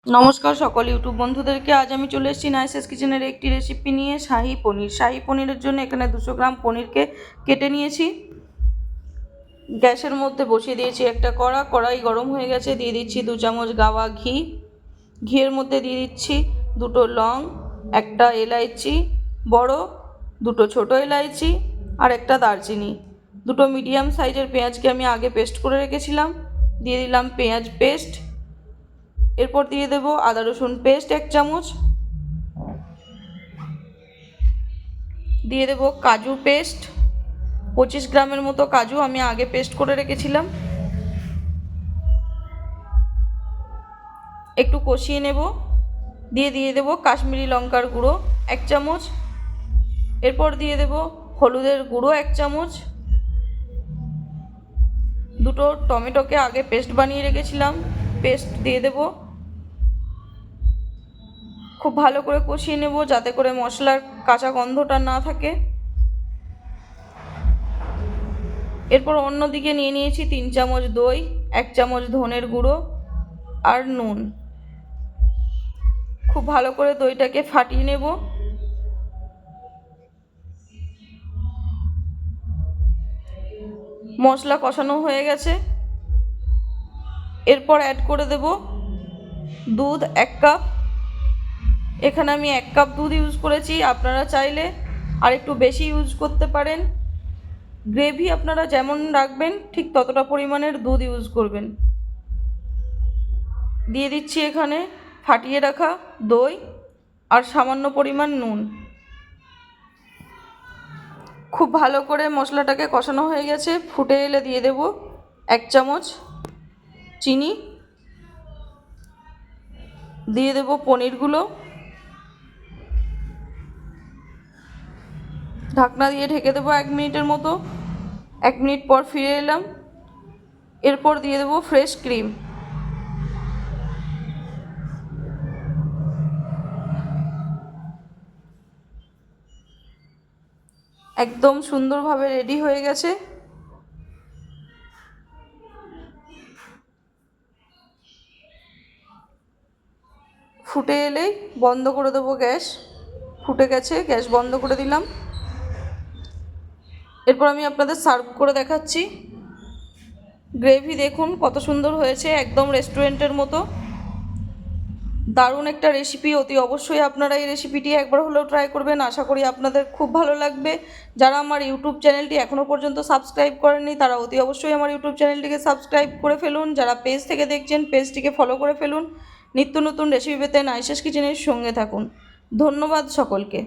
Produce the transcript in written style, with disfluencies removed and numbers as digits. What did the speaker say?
নমস্কার সকল ইউটিউব বন্ধুদেরকে। আজ আমি চলে এসেছি নাইসেস কিচেনের একটি রেসিপি নিয়ে, শাহি পনির। শাহি পনিরের জন্য এখানে 200 গ্রাম পনিরকে কেটে নিয়েছি। গ্যাসের মধ্যে বসিয়ে দিয়েছি একটা কড়াই গরম হয়ে গেছে। দিয়ে দিচ্ছি 2 চামচ গাওয়া ঘি। ঘিয়ের মধ্যে দিয়ে দিচ্ছি 2টো লং, একটা এলাইচি বড়, 2টো ছোটো এলাইচি আর একটা দারচিনি। 2টো মিডিয়াম সাইজের পেঁয়াজকে আমি আগে পেস্ট করে রেখেছিলাম, দিয়ে দিলাম পেঁয়াজ পেস্ট। এরপর দিয়ে দেব আদা রসুন পেস্ট 1 চামচ, দিয়ে দেব কাজু পেস্ট 25 গ্রামের মতো কাজু আমি আগে পেস্ট করে রেখেছিলাম। একটু কষিয়ে নেব, দিয়ে দেব কাশ্মীরি লঙ্কার গুঁড়ো 1 চামচ। এরপর দিয়ে দেব হলুদের গুঁড়ো 1 চামচ। 2টো টমেটোকে আগে পেস্ট বানিয়ে রেখেছিলাম, পেস্ট দিয়ে দেব। খুব ভালো করে কষিয়ে নেব যাতে করে মশলার কাঁচা গন্ধটা না থাকে। এরপর অন্যদিকে নিয়ে নিয়েছি 3 চামচ দই, 1 চামচ ধনের গুঁড়ো আর নুন। খুব ভালো করে দইটাকে ফাটিয়ে নেব। মশলা কষানো হয়ে গেছে। এরপর অ্যাড করে দেব দুধ 1 কাপ। এখানে আমি 1 কাপ দুধ ইউজ করেছি, আপনারা চাইলে আর একটু বেশি ইউজ করতে পারেন। গ্রেভি আপনারা যেমন রাখবেন ঠিক ততটা পরিমাণের দুধ ইউজ করবেন। দিয়ে দিচ্ছি এখানে ফাটিয়ে রাখা দই আর সামান্য পরিমাণ নুন। খুব ভালো করে মশলাটাকে কষানো হয়ে গেছে। ফুটে এলে দিয়ে দেব 1 চামচ চিনি, দিয়ে দেব পনিরগুলো, ঢাকনা দিয়ে ঢেকে দেবো 1 মিনিটের মতো। 1 মিনিট পর ফিরে এলাম। এরপর দিয়ে দেবো ফ্রেশ ক্রিম। একদম সুন্দরভাবে রেডি হয়ে গেছে। ফুটে এলেই বন্ধ করে দেবো গ্যাস। ফুটে গেছে, গ্যাস বন্ধ করে দিলাম। এরপর আমি আপনাদের সার্ভ করে দেখাচ্ছি। গ্রেভি দেখুন কত সুন্দর হয়েছে, একদম রেস্টুরেন্টের মতো। দারুণ একটা রেসিপি, অতি অবশ্যই আপনারা এই রেসিপিটি একবার হলেও ট্রাই করবেন। আশা করি আপনাদের খুব ভালো লাগবে। যারা আমার ইউটিউব চ্যানেলটি এখনও পর্যন্ত সাবস্ক্রাইব করেননি তারা অতি অবশ্যই আমার ইউটিউব চ্যানেলটিকে সাবস্ক্রাইব করে ফেলুন। যারা পেজ থেকে দেখছেন পেজটিকে ফলো করে ফেলুন। নিত্য নতুন রেসিপি পেতে নাইসেস কিচেনের সঙ্গে থাকুন। ধন্যবাদ সকলকে।